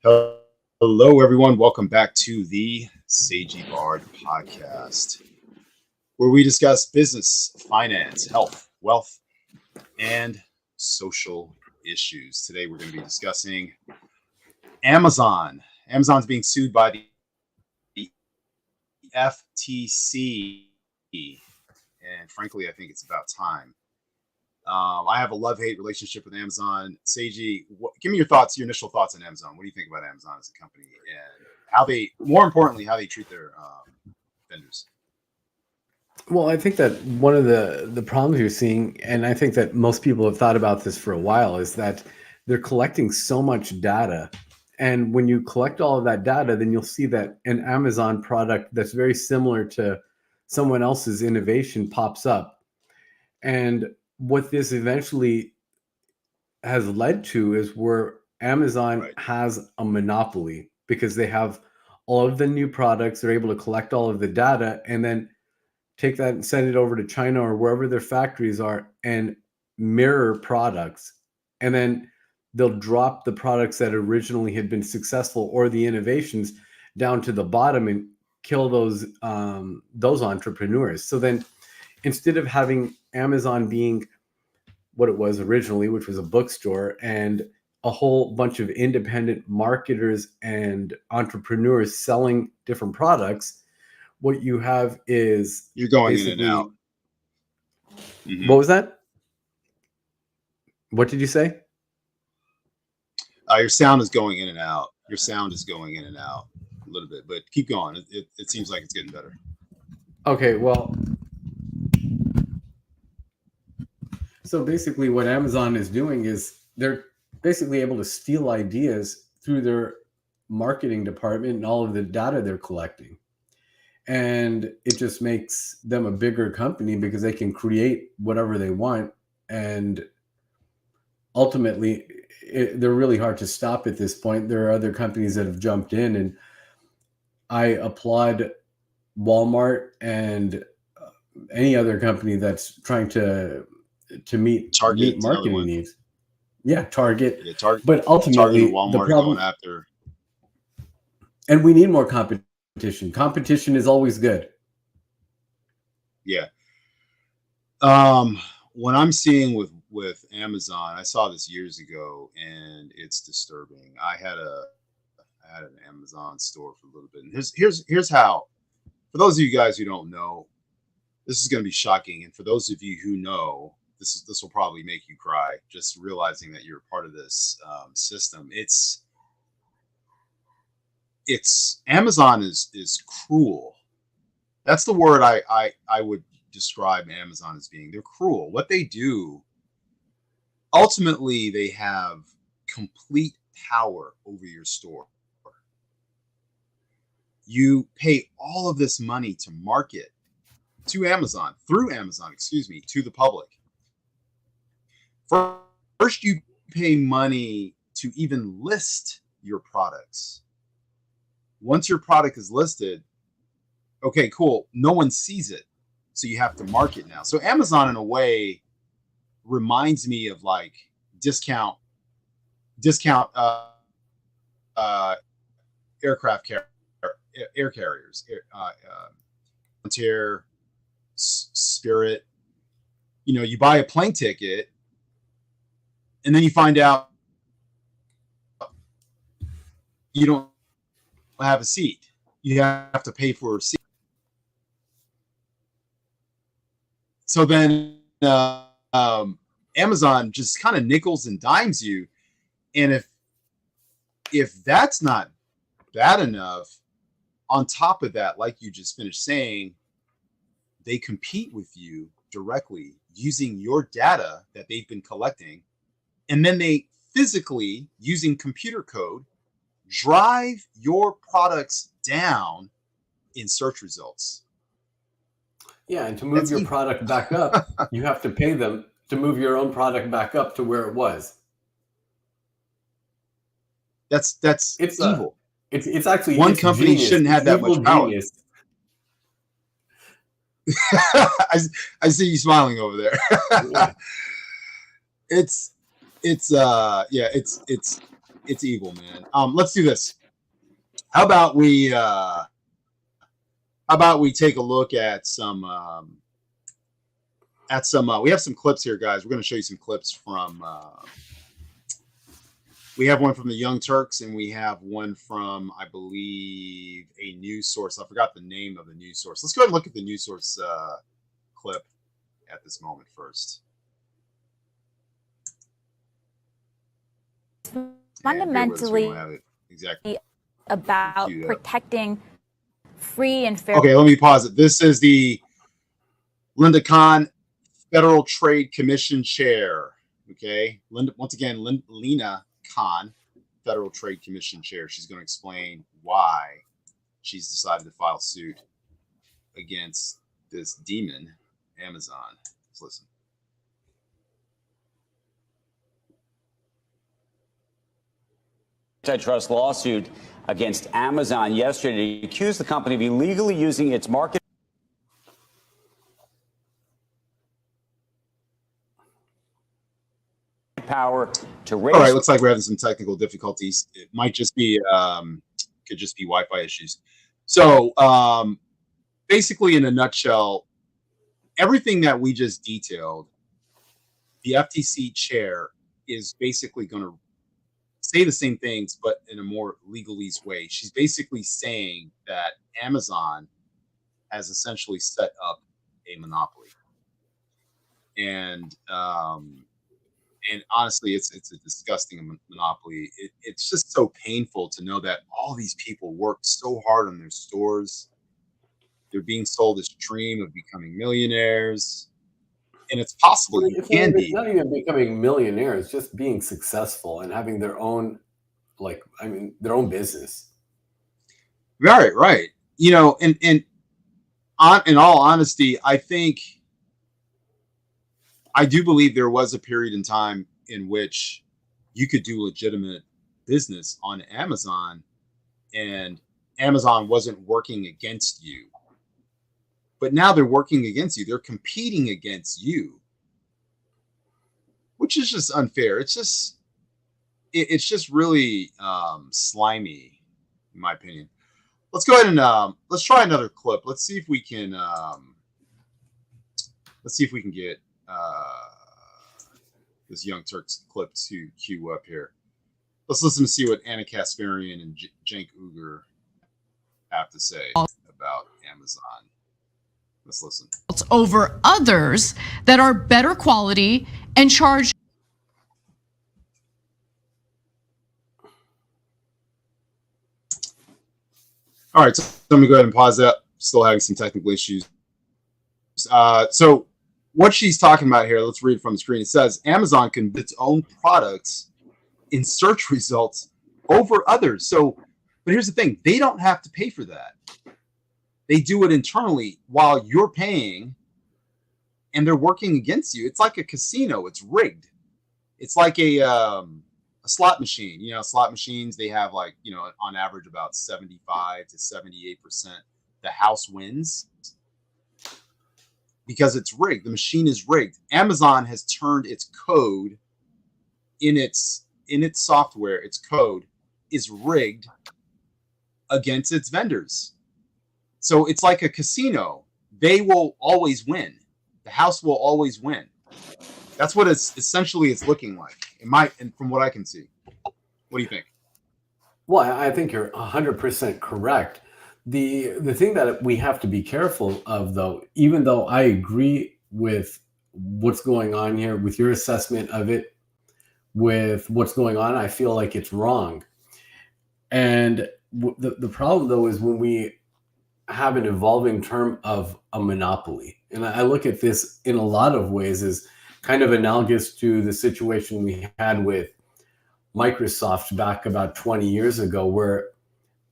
Hello, everyone. Welcome back to the Sagey Bard podcast, where we discuss business, finance, health, wealth, and social issues. Today, we're going to be discussing Amazon. Amazon's being sued by the FTC, and frankly, I think it's about time. I have a love-hate relationship with Amazon. Seiji, give me your thoughts, your initial thoughts on Amazon. What do you think about Amazon as a company, and how they, more importantly, how they treat their vendors? Well, I think that one of the problems you're seeing, and I think that most people have thought about this for a while, is that they're collecting so much data. And when you collect all of that data, then you'll see that an Amazon product that's very similar to someone else's innovation pops up. And what this eventually has led to is where Amazon has a monopoly because they have all of the new products. They're able to collect all of the data and then take that and send it over to China or wherever their factories are and mirror products. And then they'll drop the products that originally had been successful or the innovations down to the bottom and kill those entrepreneurs. So then instead of having Amazon being what it was originally, which was a bookstore, and a whole bunch of independent marketers and entrepreneurs selling different products, what you have is you're going in and out. Mm-hmm. What was that? What did you say? Your sound is going in and out. Your sound is going in and out a little bit, but keep going. It seems like it's getting better. Okay, well, so basically what Amazon is doing is they're basically able to steal ideas through their marketing department and all of the data they're collecting. And it just makes them a bigger company because they can create whatever they want. And ultimately, they're really hard to stop at this point. There are other companies that have jumped in, and I applaud Walmart and any other company that's trying to meet marketing needs. Yeah, Target. Yeah, Target. But ultimately, Target and Walmart the problem, going after. And we need more competition. Competition is always good. Yeah. What I'm seeing with Amazon, I saw this years ago, and it's disturbing. I had an Amazon store for a little bit, and here's how. For those of you guys who don't know, this is going to be shocking, and for those of you who know, this will probably make you cry just realizing that you're part of this system. It's Amazon is cruel. That's the word I would describe Amazon as being. They're cruel. What they do, ultimately, they have complete power over your store. You pay all of this money to market through Amazon, to the public. First, you pay money to even list your products. Once your product is listed, okay, cool. No one sees it, so you have to market now. So Amazon, in a way, reminds me of like discount aircraft air carriers, Frontier, Spirit. You know, you buy a plane ticket, and then you find out you don't have a seat. You have to pay for a seat. So then Amazon just kind of nickels and dimes you. And if that's not bad enough, on top of that, like you just finished saying, they compete with you directly using your data that they've been collecting. And then they physically, using computer code, drive your products down in search results. Yeah, and to move your product back up, you have to pay them to move your own product back up to where it was. It's evil. It's actually one company genius. Shouldn't have that much power. I see you smiling over there. Yeah. It's It's evil, man. Let's do this. How about we take a look at some we have some clips here, guys. We're going to show you some clips from we have one from the Young Turks, and we have one from, I believe, a news source. I forgot the name of the news source. Let's go ahead and look at the news source clip at this moment first. Fundamentally exactly about protecting free and fair. Okay, let me pause it. This is the Linda Khan, Federal Trade Commission chair. Okay, Linda, once again, Lena Khan, Federal Trade Commission chair. She's going to explain why she's decided to file suit against this demon, Amazon. Let's listen. Antitrust lawsuit against Amazon yesterday accused the company of illegally using its market power to raise. All right, looks like we're having some technical difficulties. It might just be could just be Wi-Fi issues. So basically, in a nutshell, everything that we just detailed, the FTC chair is basically going to say the same things, but in a more legalese way. She's basically saying that Amazon has essentially set up a monopoly, and honestly, it's a disgusting monopoly. It's just so painful to know that all these people worked so hard on their stores. They're being sold this dream of becoming millionaires, and it's possible you can be. It's not even becoming millionaires, just being successful and having their own, their own business. Right. You know, and in all honesty, I do believe there was a period in time in which you could do legitimate business on Amazon, and Amazon wasn't working against you. But now they're working against you. They're competing against you, which is just unfair. It's just really slimy, in my opinion. Let's go ahead and let's try another clip. Let's see if we can get this Young Turks clip to queue up here. Let's listen to see what Anna Kasparian and Cenk Uygur have to say about Amazon. Let's listen. Over others that are better quality and charge. All right, so let me go ahead and pause that. Still having some technical issues. So what she's talking about here, let's read from the screen. It says Amazon can put its own products in search results over others. So, but here's the thing, they don't have to pay for that. They do it internally while you're paying, and they're working against you. It's like a casino. It's rigged. It's like a slot machine. You know, slot machines, they have on average about 75 to 78% the house wins because it's rigged. The machine is rigged. Amazon has turned its code in its software. Its code is rigged against its vendors. So it's like a casino. They will always win. The house will always win. That's what it's looking like, and from what I can see. What do you think? Well, I think you're 100% correct. The thing that we have to be careful of, though, even though I agree with what's going on here, with your assessment of it, with what's going on, I feel like it's wrong. And the problem, though, is when we have an evolving term of a monopoly. And I look at this in a lot of ways as kind of analogous to the situation we had with Microsoft back about 20 years ago, where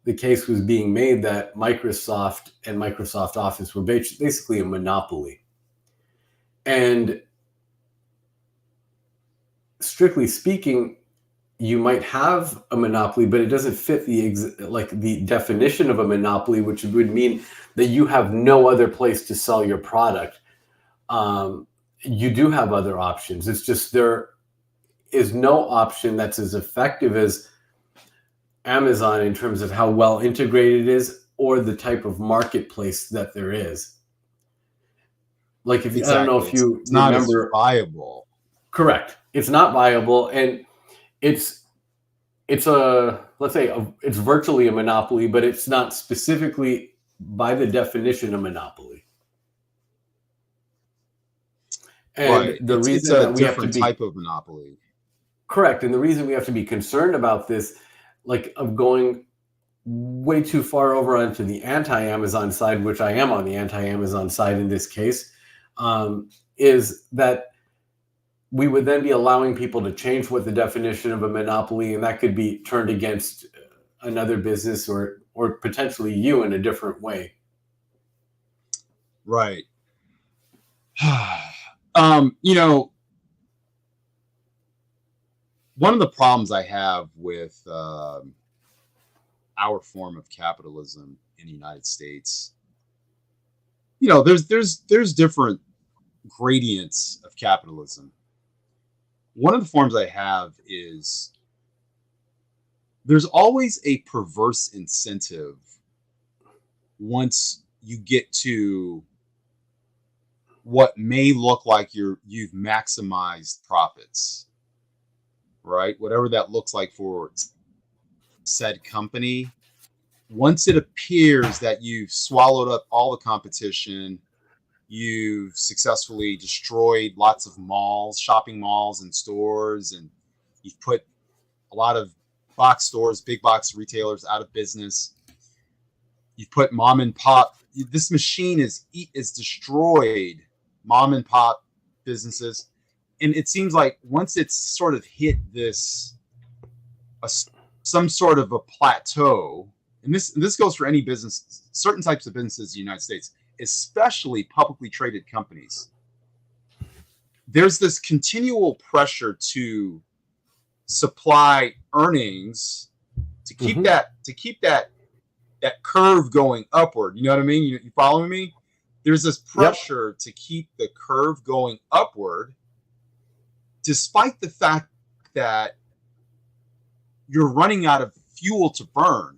the case was being made that Microsoft and Microsoft Office were basically a monopoly. And strictly speaking, you might have a monopoly, but it doesn't fit the definition of a monopoly, which would mean that you have no other place to sell your product. You do have other options. It's just there is no option that's as effective as Amazon in terms of how well integrated it is or the type of marketplace that there is. Like, if exactly. I don't know if you it's not remember, as viable. Correct. It's not viable, and it's let's say it's virtually a monopoly, but it's not specifically by the definition a monopoly. And Right. the It's reason a that we have to different be type of monopoly. correct, and the reason we have to be concerned about this, like, of going way too far over onto the anti-Amazon side, which I am on the anti-Amazon side in this case, is that we would then be allowing people to change what the definition of a monopoly, and that could be turned against another business or potentially you in a different way. Right. You know, one of the problems I have with our form of capitalism in the United States, you know, there's different gradients of capitalism. One of the forms I have is there's always a perverse incentive once you get to what may look like you've maximized profits, right? Whatever that looks like for said company. Once it appears that you've swallowed up all the competition, you've successfully destroyed lots of malls, shopping malls and stores, and you've put a lot of box stores, big box retailers out of business. You've put mom and pop. This machine is destroyed mom and pop businesses, and it seems like once it's sort of hit some sort of a plateau, and this goes for any business, certain types of businesses in the United States, especially publicly traded companies, there's this continual pressure to supply earnings to keep that curve going upward. You know what I mean? You following me? There's this pressure to keep the curve going upward, despite the fact that you're running out of fuel to burn.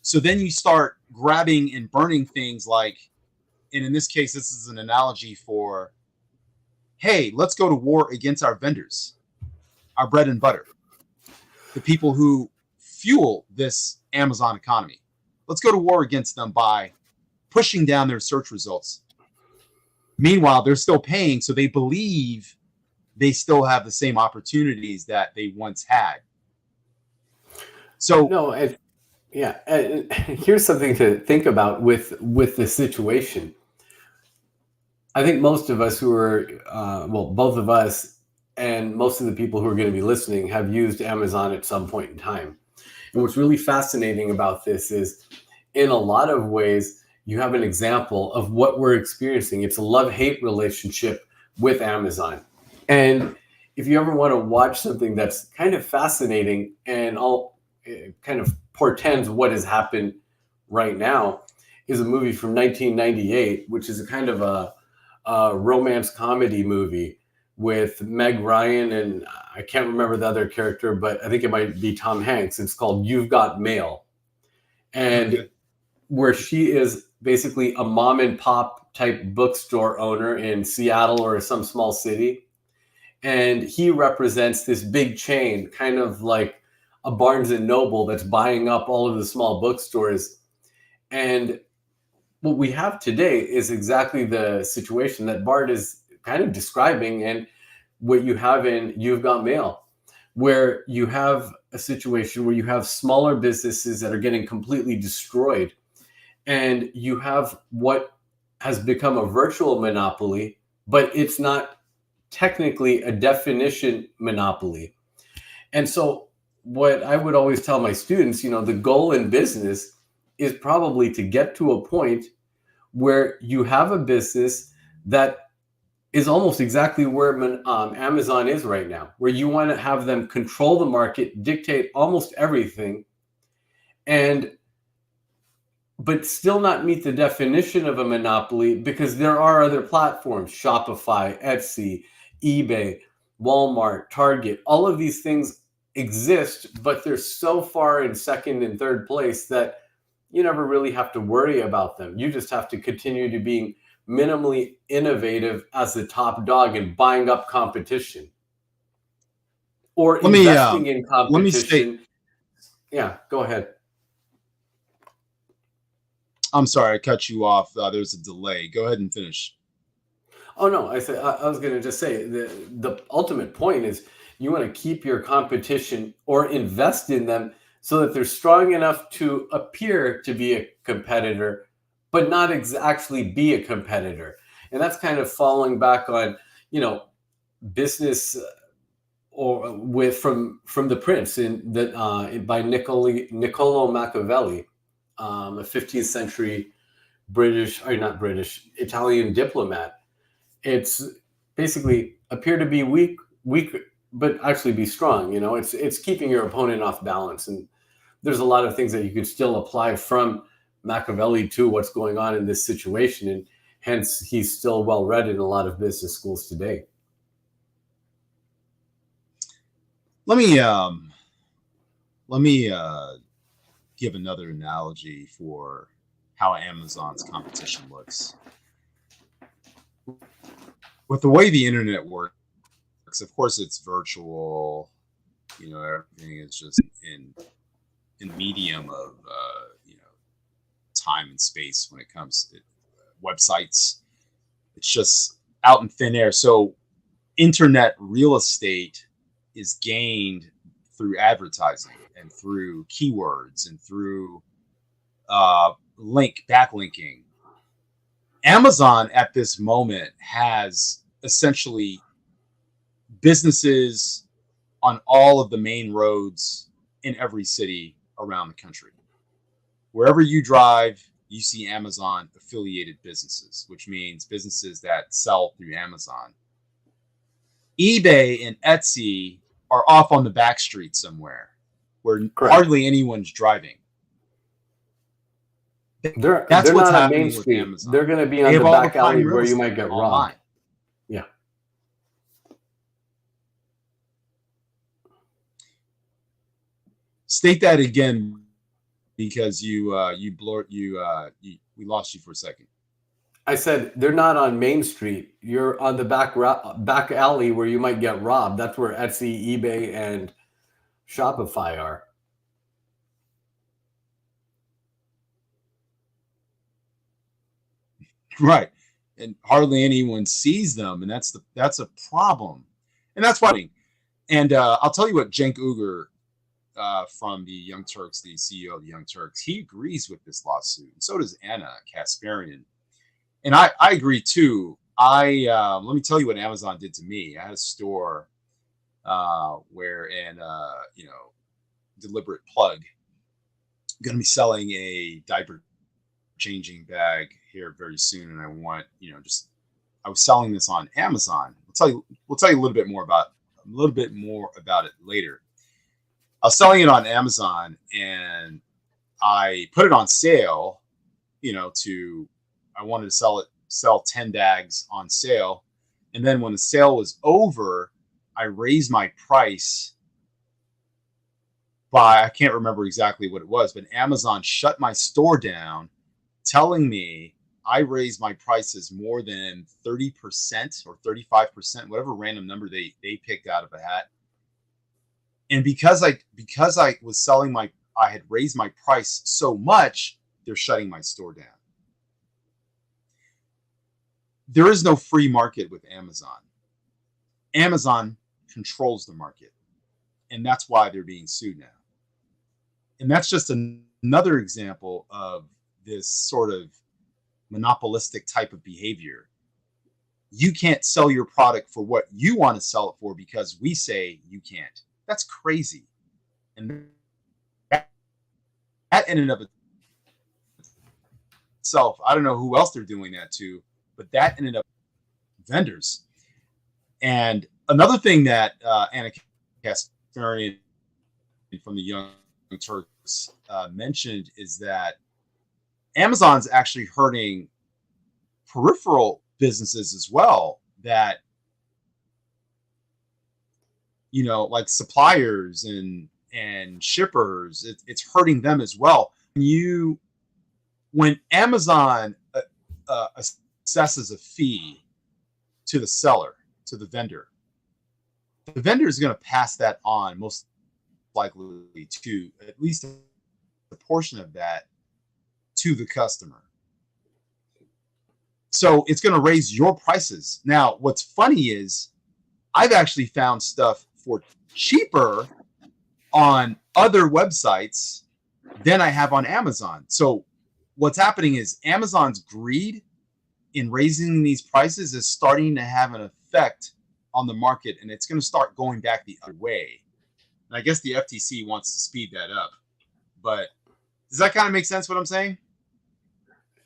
So then you start grabbing and burning things like, and in this case, this is an analogy for, hey, let's go to war against our vendors, our bread and butter, the people who fuel this Amazon economy. Let's go to war against them by pushing down their search results. Meanwhile, they're still paying, so they believe they still have the same opportunities that they once had. So no, here's something to think about with the situation. I think most of us who are, both of us and most of the people who are going to be listening have used Amazon at some point in time. And what's really fascinating about this is, in a lot of ways, you have an example of what we're experiencing. It's a love-hate relationship with Amazon. And if you ever want to watch something that's kind of fascinating and kind of portends what has happened right now, is a movie from 1998, which is a kind of a romance comedy movie with Meg Ryan and I can't remember the other character, but I think it might be Tom Hanks. It's called You've Got Male. And where she is basically a mom and pop type bookstore owner in Seattle or some small city. And he represents this big chain, kind of like a Barnes and Noble that's buying up all of the small bookstores. And what we have today is exactly the situation that Bart is kind of describing, and what you have in You've Got Mail, where you have a situation where you have smaller businesses that are getting completely destroyed, and you have what has become a virtual monopoly, but it's not technically a definition monopoly. And so what I would always tell my students, the goal in business is probably to get to a point where you have a business that is almost exactly where Amazon is right now, where you want to have them control the market, dictate almost everything, but still not meet the definition of a monopoly, because there are other platforms, Shopify, Etsy, eBay, Walmart, Target, all of these things exist, but they're so far in second and third place that you never really have to worry about them. You just have to continue to being minimally innovative as the top dog and buying up competition or investing in competition. Yeah, go ahead. I'm sorry, I cut you off. There's a delay. Go ahead and finish. Oh no, I was going to just say the ultimate point is you want to keep your competition or invest in them so that they're strong enough to appear to be a competitor, but not actually be a competitor. And that's kind of falling back on, business or from the Prince by Niccolo Machiavelli, a 15th century Italian diplomat. It's basically appear to be weak, but actually be strong. It's keeping your opponent off balance. And there's a lot of things that you could still apply from Machiavelli to what's going on in this situation. And hence he's still well read in a lot of business schools today. Let me give another analogy for how Amazon's competition looks. With the way the internet works, of course, it's virtual. Everything is just in medium of time and space when it comes to websites. It's just out in thin air. So internet real estate is gained through advertising and through keywords and through backlinking. Amazon at this moment has essentially businesses on all of the main roads in every city around the country. Wherever you drive, you see Amazon affiliated businesses, which means businesses that sell through Amazon. eBay and Etsy are off on the back street somewhere where hardly anyone's driving. They're not on Main Street. They're going to be on the back alley where you might get robbed. Yeah. State that again, because we lost you for a second. I said they're not on Main Street. You're on the back alley where you might get robbed. That's where Etsy, eBay, and Shopify are. Right. And hardly anyone sees them. And that's a problem. And that's why. And I'll tell you what, Cenk Uygur from the Young Turks, the CEO of the Young Turks, he agrees with this lawsuit. And so does Anna Kasparian. And I agree too. Let me tell you what Amazon did to me. I had a store deliberate plug, going to be selling a diaper changing bag here very soon, and I want I was selling this on Amazon. We'll tell you a little bit more about it later. I was selling it on Amazon, and I put it on sale. I wanted to sell 10 bags on sale, and then when the sale was over, I raised my price by, I can't remember exactly what it was, but Amazon shut my store down, telling me I raised my prices more than 30% or 35%, whatever random number they picked out of a hat. And because I was selling I had raised my price so much, they're shutting my store down. There is no free market with Amazon. Amazon controls the market, and that's why they're being sued now. And that's just another example of this sort of monopolistic type of behavior. You can't sell your product for what you want to sell it for because we say you can't. That's crazy. And that in and of itself, I don't know who else they're doing that to, but that in and of vendors. And another thing that Anna Kasparian from the Young Turks mentioned is that Amazon's actually hurting peripheral businesses as well. That, like suppliers and shippers. It's hurting them as well. When Amazon assesses a fee to the seller, to the vendor is going to pass that on most likely to at least a portion of that to the customer. So it's going to raise your prices. Now, what's funny is I've actually found stuff for cheaper on other websites than I have on Amazon. So what's happening is Amazon's greed in raising these prices is starting to have an effect on the market, and it's going to start going back the other way. And I guess the FTC wants to speed that up. But does that kind of make sense what I'm saying?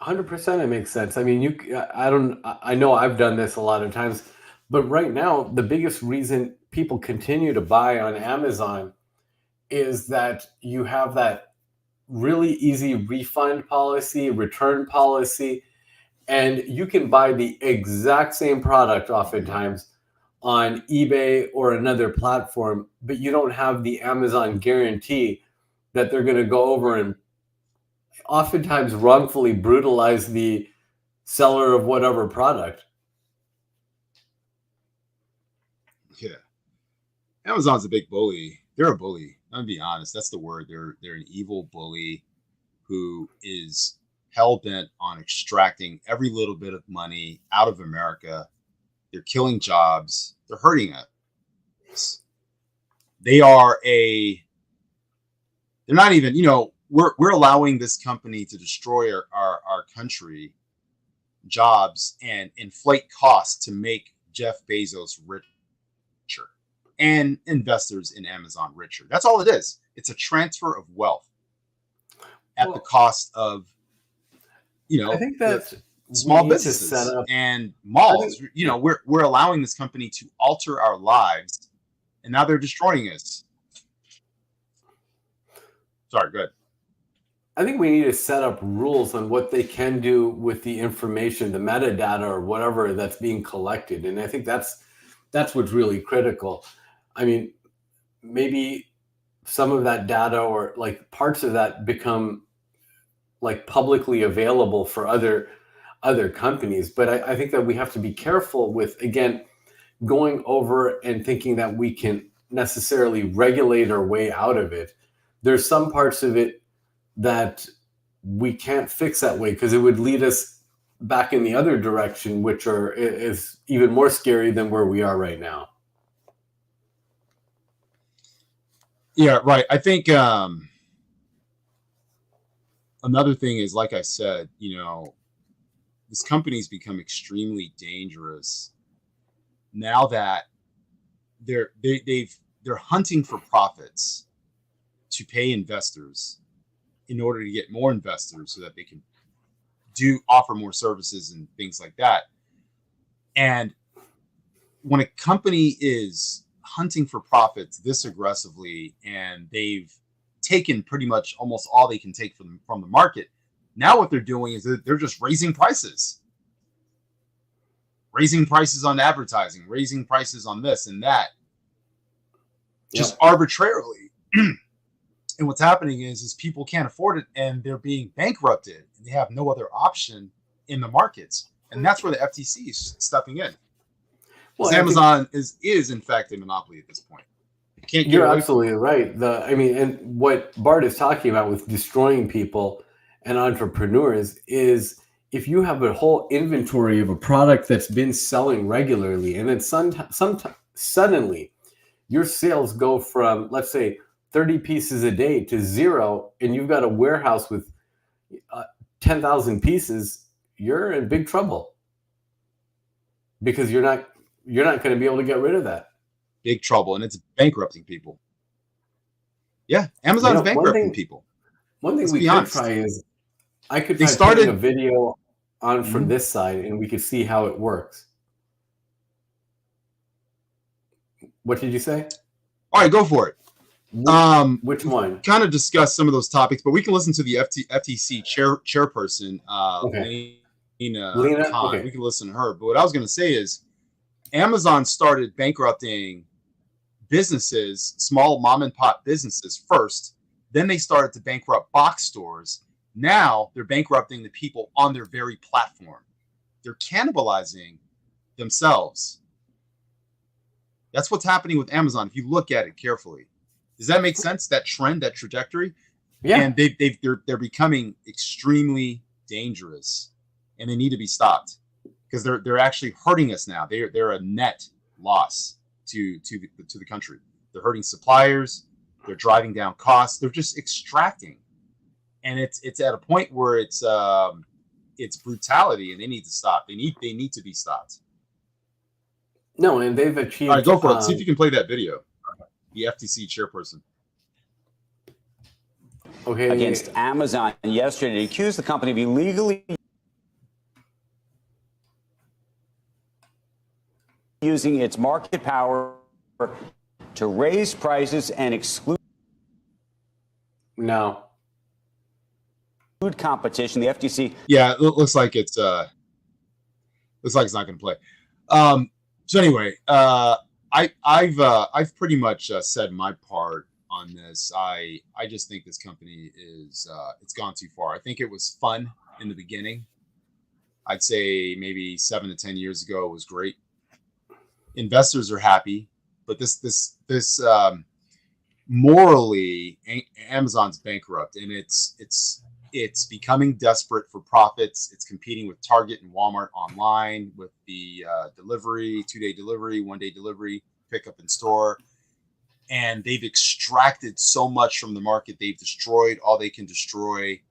100% it makes sense. I mean, I know I've done this a lot of times, but right now, the biggest reason people continue to buy on Amazon is that you have that really easy refund policy, return policy, and you can buy the exact same product oftentimes on eBay or another platform, but you don't have the Amazon guarantee that they're going to go over and oftentimes wrongfully brutalize the seller of whatever product. Yeah. Amazon's a big bully. They're a bully. I'm gonna be honest. That's the word. They're an evil bully who is hell-bent on extracting every little bit of money out of America. They're killing jobs. They're hurting us. They're not even, we're allowing this company to destroy our country, jobs, and inflate costs to make Jeff Bezos richer and investors in Amazon richer. That's all it is. It's a transfer of wealth at the cost of, I think that small businesses and malls. We're allowing this company to alter our lives, and now they're destroying us. Sorry, go ahead. I think we need to set up rules on what they can do with the information, the metadata or whatever that's being collected. And I think that's what's really critical. I mean, maybe some of that data or like parts of that become like publicly available for other companies. But I think that we have to be careful with, again, going over and thinking that we can necessarily regulate our way out of it. There's some parts of it that we can't fix that way because it would lead us back in the other direction, which is even more scary than where we are right now. Yeah, right. I think another thing is, like I said, this company's become extremely dangerous now that they're hunting for profits to pay investors in order to get more investors so that they can offer more services and things like that. And when a company is hunting for profits this aggressively and they've taken pretty much almost all they can take from the market, now what they're doing is that they're just raising prices on advertising, raising prices on this and that, just arbitrarily. And what's happening is people can't afford it and they're being bankrupted and they have no other option in the markets. And that's where the FTC is stepping in. Well, Amazon is in fact a monopoly at this point. You're absolutely right. And what Bart is talking about with destroying people and entrepreneurs is if you have a whole inventory of a product that's been selling regularly and then suddenly your sales go from, let's say, 30 pieces a day to 0, and you've got a warehouse with 10,000 pieces, you're in big trouble because you're not going to be able to get rid of that. Big trouble, and it's bankrupting people. Yeah, Amazon's bankrupting people. One thing we could try is I could try putting a video on from this side, and we could see how it works. What did you say? All right, go for it. Which one? Kind of discuss some of those topics, but we can listen to the FTC chairperson, Lena Khan. Okay. We can listen to her. But what I was going to say is Amazon started bankrupting businesses, small mom and pop businesses first. Then they started to bankrupt box stores. Now they're bankrupting the people on their very platform. They're cannibalizing themselves. That's what's happening with Amazon. If you look at it carefully, does that make sense? That trend, that trajectory? Yeah. And they're becoming extremely dangerous, and they need to be stopped because they're actually hurting us now. They're a net loss to the country. They're hurting suppliers. They're driving down costs. They're just extracting, and it's at a point where it's brutality, and they need to stop. They need to be stopped. No, and they've achieved. All right, go for it. See if you can play that video. The FTC chairperson. Okay. Against Amazon yesterday to accuse the company of illegally using its market power to raise prices and exclude competition. The FTC. Yeah, it looks like it's not going to play. So anyway, I've pretty much said my part on this. I just think this company is it's gone too far. I think it was fun in the beginning. I'd say maybe 7 to 10 years ago it was great. Investors are happy, but this morally Amazon's bankrupt, and it's becoming desperate for profits. It's competing with Target and Walmart online with the delivery, 2-day delivery, 1-day delivery, pickup in store. And they've extracted so much from the market. They've destroyed all they can destroy.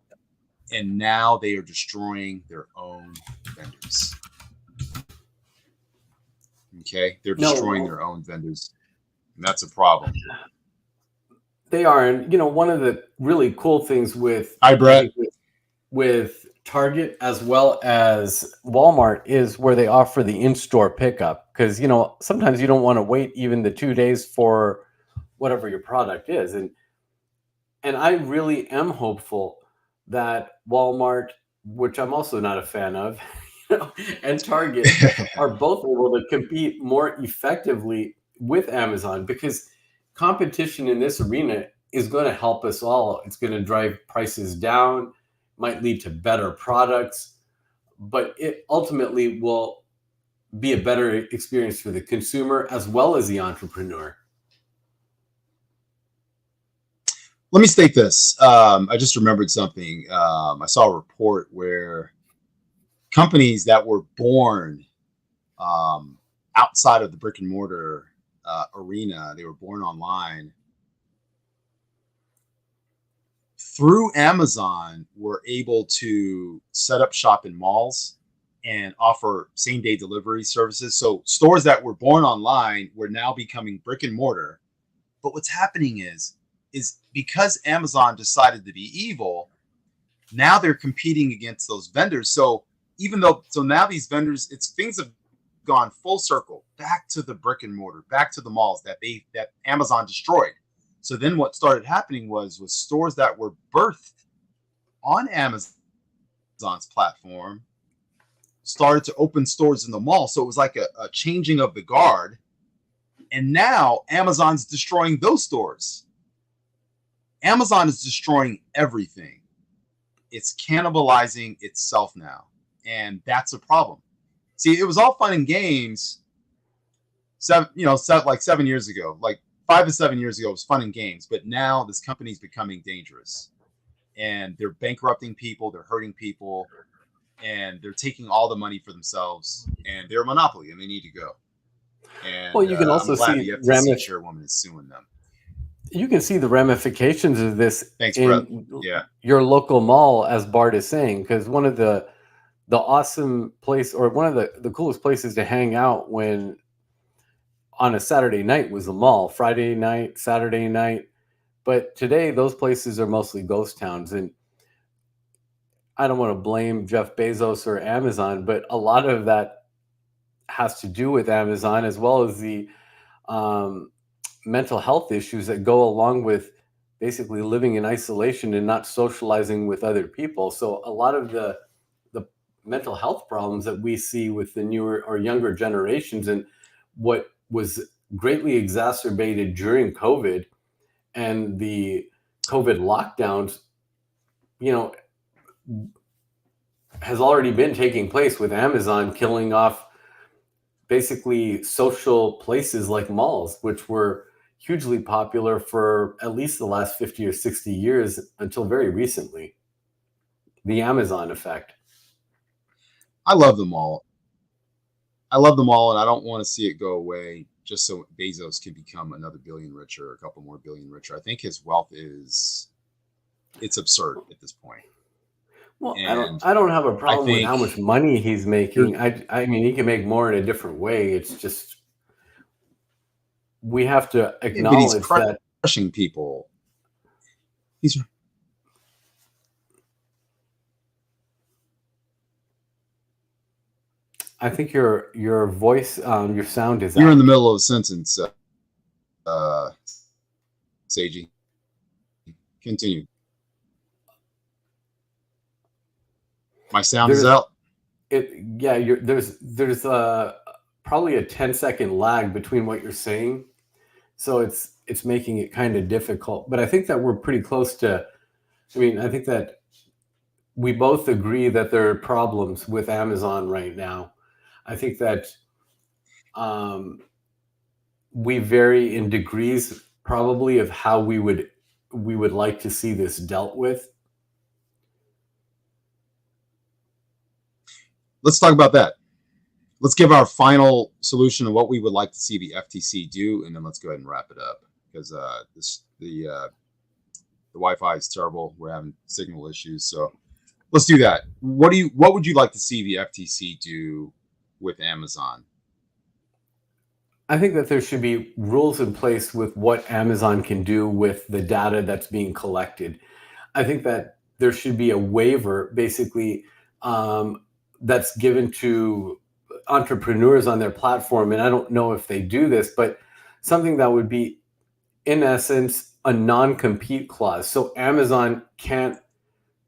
And now they are destroying their own vendors. Okay? They're destroying their own vendors. And that's a problem. They are. And, one of the really cool things with Target as well as Walmart is where they offer the in-store pickup. Because, sometimes you don't want to wait even the 2 days for whatever your product is. And I really am hopeful that Walmart, which I'm also not a fan of, and Target are both able to compete more effectively with Amazon, because competition in this arena is going to help us all. It's going to drive prices down, might lead to better products, but it ultimately will be a better experience for the consumer as well as the entrepreneur. Let me state this. I just remembered something. I saw a report where companies that were born outside of the brick and mortar arena, they were born online, through Amazon, were able to set up shop in malls and offer same-day delivery services. So stores that were born online were now becoming brick and mortar. But what's happening is because Amazon decided to be evil, now they're competing against those vendors. So now these vendors, things have gone full circle back to the brick and mortar, back to the malls that Amazon destroyed. So then what started happening was stores that were birthed on Amazon's platform started to open stores in the mall. So it was like a changing of the guard. And now Amazon's destroying those stores. Amazon is destroying everything. It's cannibalizing itself now. And that's a problem. See, it was all fun and games 7 years ago, like 5 to 7 years ago, it was fun and games. But now this company is becoming dangerous, and they're bankrupting people. They're hurting people, and they're taking all the money for themselves, and they're a monopoly, and they need to go. And well, you can also see the FTC chairwoman is suing them. You can see the ramifications of this in your local mall, as Bart is saying, because one of the awesome place, or one of the coolest places to hang out when on a Saturday night was the mall. Friday night, Saturday night. But today those places are mostly ghost towns. And I don't want to blame Jeff Bezos or Amazon, but a lot of that has to do with Amazon, as well as the mental health issues that go along with basically living in isolation and not socializing with other people. So a lot of the mental health problems that we see with the newer or younger generations, and what was greatly exacerbated during COVID and the COVID lockdowns, you know, has already been taking place with Amazon killing off basically social places like malls, which were hugely popular for at least the last 50 or 60 years until very recently. The Amazon effect. I love them all. I love them all, and I don't want to see it go away just so Bezos can become another billion richer, a couple more billion richer. I think his wealth it's absurd at this point. Well, I don't have a problem with how much money he's making. I mean, he can make more in a different way. It's just we have to acknowledge he's that crushing people. I think your voice, your sound is. You're in the middle of a sentence, Seiji. Continue. My sound is out. There's probably a 10-second lag between what you're saying, so it's making it kind of difficult. But I think that we're pretty close to. I mean, I think that we both agree that there are problems with Amazon right now. I think that we vary in degrees, probably, of how we would like to see this dealt with. Let's talk about that. Let's give our final solution of what we would like to see the FTC do, and then let's go ahead and wrap it up, because the Wi-Fi is terrible. We're having signal issues, so let's do that. What would you like to see the FTC do with Amazon? I think that there should be rules in place with what Amazon can do with the data that's being collected. I think that there should be a waiver, basically, that's given to entrepreneurs on their platform. And I don't know if they do this, but something that would be, in essence, a non-compete clause. So Amazon can't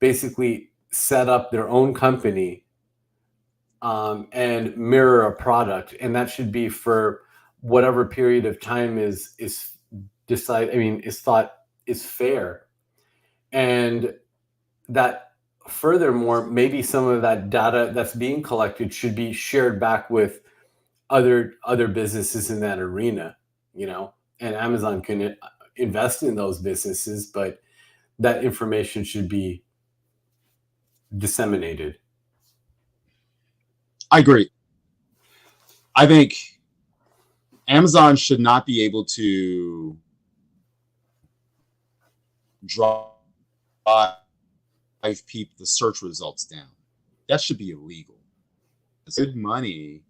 basically set up their own company and mirror a product. And that should be for whatever period of time is thought is fair. And that, furthermore, maybe some of that data that's being collected should be shared back with other businesses in that arena, and Amazon can invest in those businesses, but that information should be disseminated. I agree. I think Amazon should not be able to drive the search results down. That should be illegal. It's good money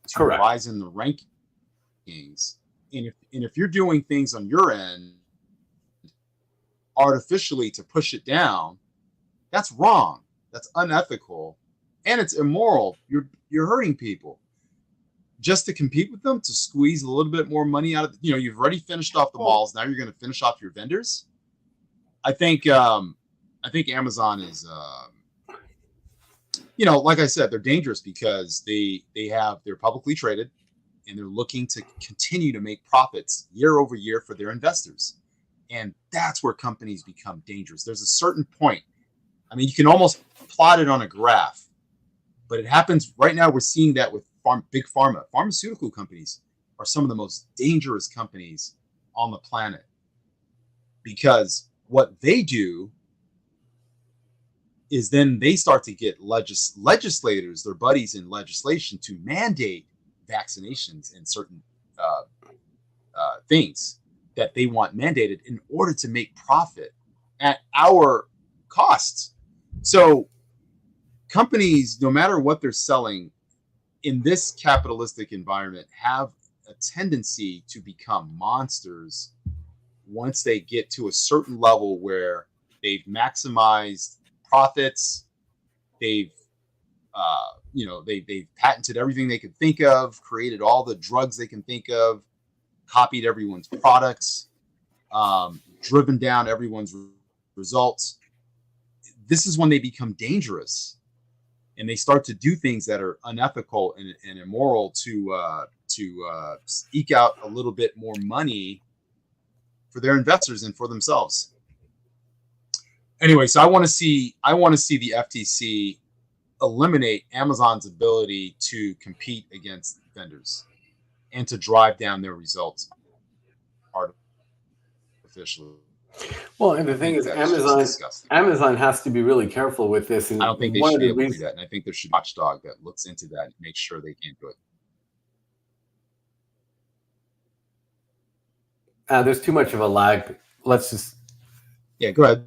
to rise in the rankings. And if you're doing things on your end artificially to push it down, that's wrong. That's unethical, and it's immoral. You're hurting people just to compete with them, to squeeze a little bit more money out of. You've already finished off the malls. Now you're going to finish off your vendors. I think Amazon is, like I said, they're dangerous because they're publicly traded, and they're looking to continue to make profits year over year for their investors. And that's where companies become dangerous. There's a certain point. I mean, you can almost plot it on a graph, but it happens right now. We're seeing that with big pharma. Pharmaceutical companies are some of the most dangerous companies on the planet, because what they do is then they start to get legislators, their buddies in legislation, to mandate vaccinations and certain things that they want mandated in order to make profit at our costs. So companies, no matter what they're selling in this capitalistic environment, have a tendency to become monsters once they get to a certain level where they've maximized profits, they've patented everything they could think of, created all the drugs they can think of, copied everyone's products, driven down everyone's results. This is when they become dangerous, and they start to do things that are unethical and immoral to eke out a little bit more money for their investors and for themselves. Anyway, so I want to see the FTC eliminate Amazon's ability to compete against vendors and to drive down their results artificially. Well, and the thing is, Amazon has to be really careful with this. And I don't think they should be able to do that. And I think there should be a watchdog that looks into that and makes sure they can't do it. There's too much of a lag. Let's just. Yeah, go ahead.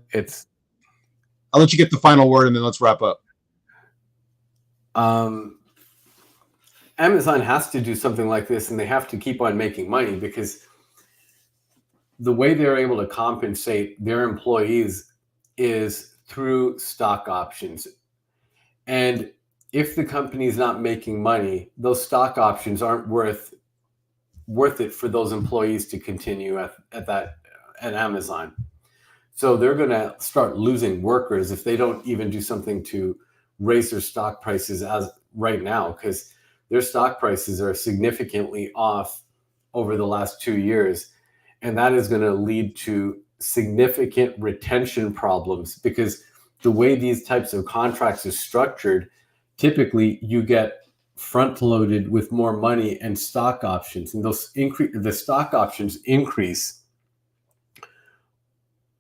I'll let you get the final word and then let's wrap up. Amazon has to do something like this, and they have to keep on making money, because the way they're able to compensate their employees is through stock options. And if the company is not making money, those stock options aren't worth it for those employees to continue at Amazon. So they're going to start losing workers if they don't even do something to raise their stock prices as right now, because their stock prices are significantly off over the last 2 years. And that is going to lead to significant retention problems, because the way these types of contracts are structured, typically you get front loaded with more money and stock options, and the stock options increase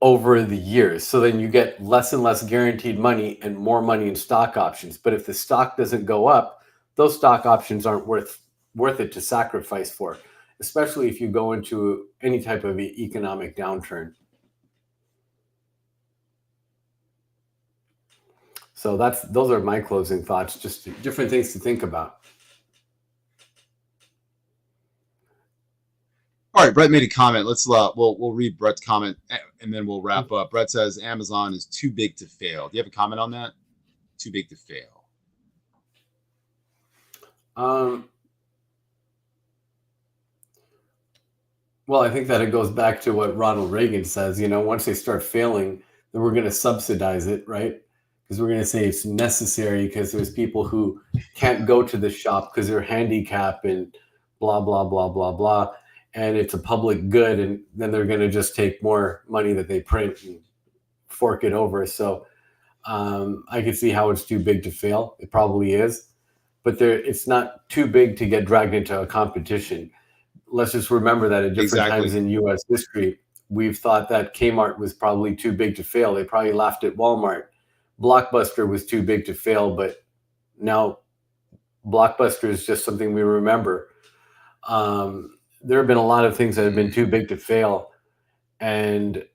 over the years. So then you get less and less guaranteed money and more money in stock options. But if the stock doesn't go up, those stock options aren't worth it to sacrifice for, especially if you go into any type of economic downturn. So those are my closing thoughts, just different things to think about. All right, Brett made a comment. We'll read Brett's comment and then we'll wrap up. Brett says Amazon is too big to fail. Do you have a comment on that? Too big to fail. Well, I think that it goes back to what Ronald Reagan says, once they start failing, then we're going to subsidize it, right? Because we're going to say it's necessary because there's people who can't go to the shop because they're handicapped and blah, blah, blah, blah, blah. And it's a public good. And then they're going to just take more money that they print and fork it over. So I can see how it's too big to fail. It probably is. But it's not too big to get dragged into a competition. Let's just remember that at different times in U.S. history, we've thought that Kmart was probably too big to fail. They probably laughed at Walmart. Blockbuster was too big to fail, but now Blockbuster is just something we remember. There have been a lot of things that have been too big to fail, and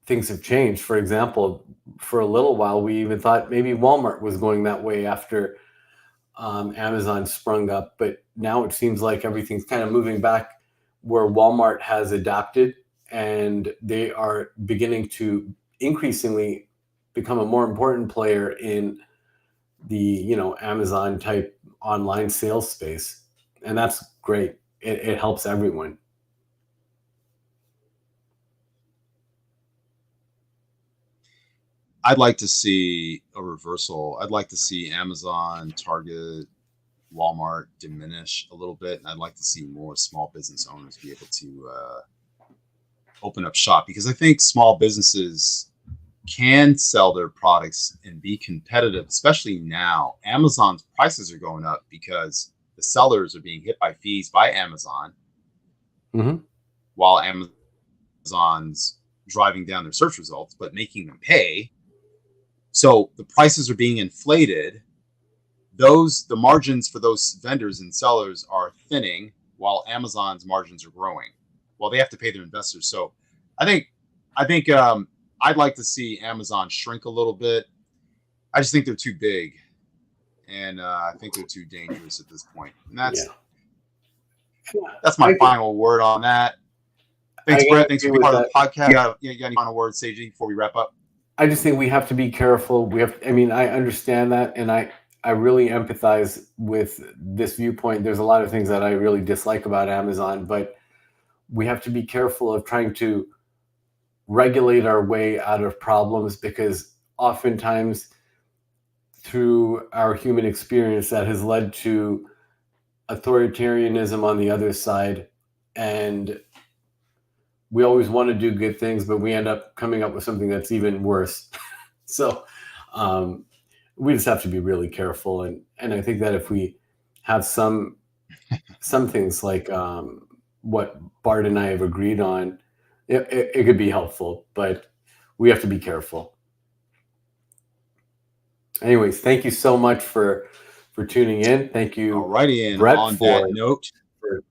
things have changed. For example, for a little while, we even thought maybe Walmart was going that way after Amazon sprung up, but now it seems like everything's kind of moving back where Walmart has adapted, and they are beginning to increasingly become a more important player in the Amazon type online sales space, and that's great. It helps everyone. I'd like to see a reversal. I'd like to see Amazon, Target, Walmart diminish a little bit, and I'd like to see more small business owners be able to open up shop, because I think small businesses can sell their products and be competitive, especially now. Amazon's prices are going up because the sellers are being hit by fees by Amazon, while Amazon's driving down their search results, but making them pay. So the prices are being inflated. The margins for those vendors and sellers are thinning, while Amazon's margins are growing. Well, they have to pay their investors. So I think I'd like to see Amazon shrink a little bit. I just think they're too big, and I think they're too dangerous at this point. And that's my final word on that. Thanks, Brett. Thanks for being part of the podcast. You got any final words, Seiji, before we wrap up? I just think we have to be careful. I understand that, and I really empathize with this viewpoint. There's a lot of things that I really dislike about Amazon, but we have to be careful of trying to regulate our way out of problems, because oftentimes through our human experience that has led to authoritarianism on the other side, and we always want to do good things, but we end up coming up with something that's even worse. So we just have to be really careful. And I think that if we have some things like what Bart and I have agreed on, it could be helpful, but we have to be careful. Anyways, thank you so much for tuning in. Thank you, alrighty, and Brett, on that note, for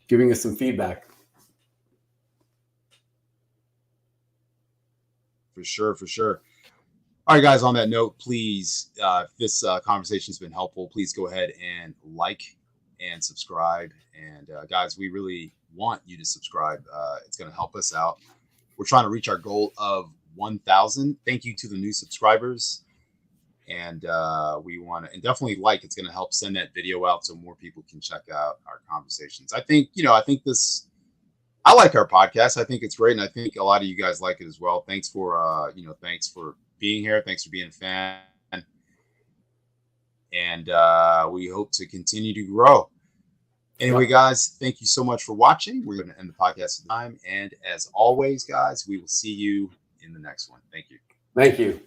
giving us some feedback. For sure. All right, guys, on that note, please, if this conversation has been helpful, please go ahead and like and subscribe. And guys, we really want you to subscribe. It's going to help us out. We're trying to reach our goal of 1,000. Thank you to the new subscribers. And we want to, and definitely like, it's going to help send that video out so more people can check out our conversations. I think I like our podcast. I think it's great. And I think a lot of you guys like it as well. Thanks for, thanks for being here. Thanks for being a fan. And we hope to continue to grow. Anyway, guys, thank you so much for watching. We're going to end the podcast at time. And as always, guys, we will see you in the next one. Thank you. Thank you.